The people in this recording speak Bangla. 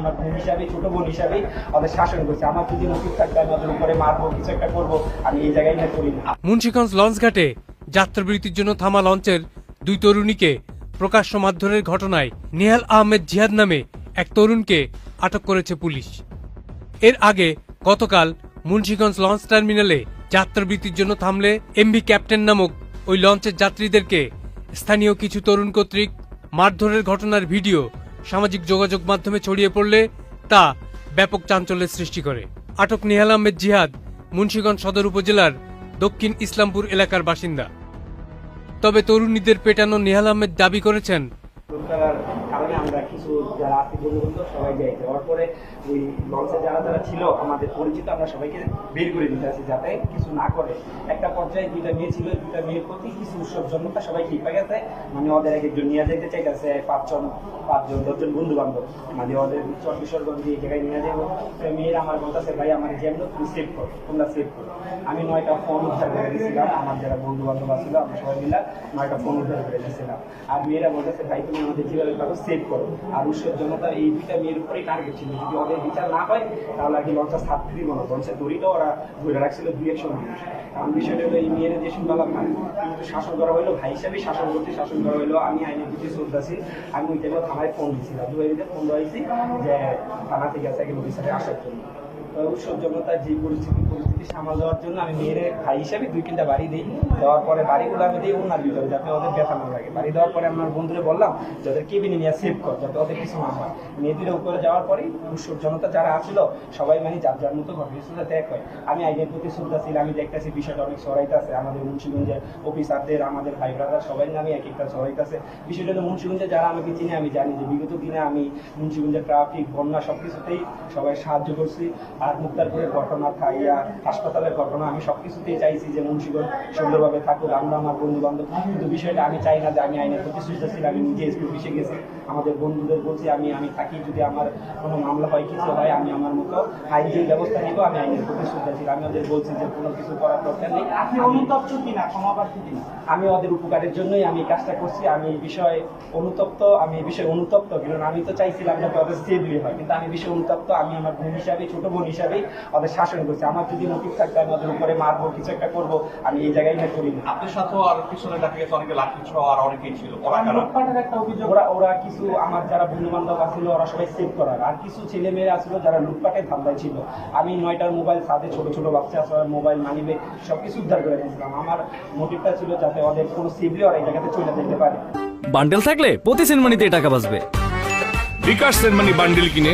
আমার বোন হিসাবে, ছোট বোন হিসাবে ওদের শাসন করছে। আমার যদি নতুন থাকতে আমি ওদের উপরে মারবো, কিছু একটা করবো, আমি এই জায়গায় না করি না। মুন্সিগঞ্জ লঞ্চঘাটে যাত্রাবিরতির জন্য থামা লঞ্চের দুই তরুণীকে প্রকাশ্য মারধরের ঘটনায় নেহাল আহমেদ জিহাদ নামে এক তরুণকে আটক করেছে পুলিশ। এর আগে গতকাল মুন্সিগঞ্জ লঞ্চ টার্মিনালে যাত্রাবিরতির জন্য থামলে এমভি ক্যাপ্টেন নামক ওই লঞ্চের যাত্রীদেরকে স্থানীয় কিছু তরুণ কর্তৃক মারধরের ঘটনার ভিডিও সামাজিক যোগাযোগ মাধ্যমে ছড়িয়ে পড়লে তা ব্যাপক চাঞ্চল্যের সৃষ্টি করে। আটক নেহাল আহমেদ জিহাদ মুন্সিগঞ্জ সদর উপজেলার দক্ষিণ ইসলামপুর এলাকার বাসিন্দা। তবে তরুণীদের পেটানো নেহাল আহমেদ দাবি করেছেন, কারণে আমরা কিছু যারা আছি বন্ধু সবাই যাই, যাওয়ার পরে ওই লঞ্চে যারা যারা ছিল আমাদের পরিচিত, আমরা সবাইকে বের করে দিতে আছি যাতে কিছু না করে। একটা পর্যায়ে দুইটা মেয়ে ছিল, দুইটা মেয়ের প্রতি কিছু উৎসব জন্মতা সবাই খেপে গেছে, মানে ওদের এক একজন নিয়ে যেতে চাইতেছে, 5জন 10জন বন্ধু বান্ধব, মানে ওদের কিশোরগঞ্জ এই জায়গায় নিয়ে যাবো। মেয়েরা আমার বলতেছে, ভাই আমার যেমন তুমি সেভ করো, তোমরা সেভ করো। আমি 9টা ফোন উদ্ধার করে দিয়েছিলাম, আমার যারা বন্ধু বান্ধব ছিল আমরা সবাই মিলে 9টা ফোন উদ্ধার করে দিয়েছিলাম। আর মেয়েরা বলতেছে, ভাই তুমি আমাদের যেভাবে পারো সেভ করো। আর উৎসব জনতা এই দুইটা মেয়ের উপরেই টার্গেট ছিল, যদি ওদের বিচার না হয় তাহলে আর কি লঞ্চটা ছাড়তে দিব না। লঞ্চের দড়িটা ওরা ধরে রাখছিল 2-100 মানুষ। কারণ বিষয়টা হলো এই মেয়েরা যে শুনলাম না, কিন্তু শাসন করা হইলো, ভাই হিসাবেই শাসন করতে শাসন করা হইলো। আমি আইনের প্রতি শ্রদ্ধাশীল, আমি ওই টাইমে থানায় ফোন দিয়েছিলাম, দুবাইতে ফোন দিয়েছি যে থানা থেকে আছে অফিসারে আসার জন্য। উৎসব জনতার যে পরিস্থিতি সামাল দেওয়ার জন্য আমি মেয়ের ভাই হিসাবে 2-3টা বাড়ি দিই। দেওয়ার পরে বাড়িগুলো আমি দিই ওনার ভিতরে, যাতে ওদের ব্যথা না লাগে। বাড়ি দেওয়ার পরে আমার বন্ধুরা বললাম যাদের কেবিনে নিয়ে সেভ কর, যাতে ওদের কিছু না হয়। মেয়েদের উপরে যাওয়ার পরে উৎসব জনতা যারা আসছিল সবাই মানে যার যার মতো ঘটনা যাতে এক হয়। আমি আইনের প্রতি শ্রদ্ধাশীল, আমি দেখতেছি বিষয়টা অনেক ছড়াইতেছে আমাদের মুন্সিগঞ্জের অফিসারদের, আমাদের ভাই ব্রাদার সবাই নামে এক একটা ছড়াইতেছে। বিষয়টা হলো মুন্সিগঞ্জে যারা আমাকে চিনে, আমি জানি যে বিগত দিনে আমি মুন্সিগঞ্জের ট্রাফিক, বন্যা সবকিছুতেই সবাই সাহায্য করছি। আর মুক্তারপুরের ঘটনা, থাইয়া হাসপাতালের ঘটনা, আমি সবকিছুতেই চাইছি যে মুন্সিগঞ্জ সুন্দরভাবে থাকুক, আমরা আমার বন্ধু বান্ধব। কিন্তু বিষয়টা আমি চাই না যে আমি আইনের প্রতি শ্রদ্ধাশীল, আমি নিজে এসপি অফিসে গেছি, আমাদের বন্ধুদের বলছি আমি থাকি, যদি আমার কোনো মামলা হয় কিছু হয় আমি আমার মতো আইন যে ব্যবস্থা নিব, আমি আইনের প্রতি শ্রদ্ধাশীল। আমি ওদের বলছি যে কোনো কিছু করার দরকার নেই। আপনি অনুতপ্ত কিনা, ক্ষমাপ্রার্থী কিনা? আমি ওদের উপকারের জন্যই আমি কাজটা করছি। আমি এই বিষয়ে অনুতপ্ত, কারণ আমি তো চাইছিলাম যাতে ওদের সেভলি হয়, কিন্তু আমি বিষয়ে অনুতপ্ত। আমি আমার বোন হিসাবে, ছোট বোন হিসাবে ওদের শাসন করছি। আমার যদি নতুন থাকতে আমি ওদের উপরে মারবো, কিছু একটা করবো, আমি এই জায়গায় না করি না। আপনার সাথেও আর পিছনে দেখা গেছে অনেকে লাঠি ছোঁয়া আর অনেকেই ছিল। ওরা কিছু আমার যারা বন্ধু বান্ধব আছিল ওরা সবাই সেভ করার, আর কিছু ছেলে মেয়েরা আসলো যারা লুটপাটের ধান্দায় ছিল। আমি 9টার মোবাইল, সাথে ছোট ছোট বাচ্চা আছে, মোবাইল, মানিব্যাগ সবকিছু উদ্ধার করে দিয়েছিলাম। আমার মোটিভটা ছিল যাতে ওদের কোনো সেভলি ওরা এই জায়গাতে চলে যেতে পারে। বান্ডেল থাকলে প্রতি সেনমানিতে টাকা বাঁচবে। বিকাশ সেনমানি বান্ডিল কিনে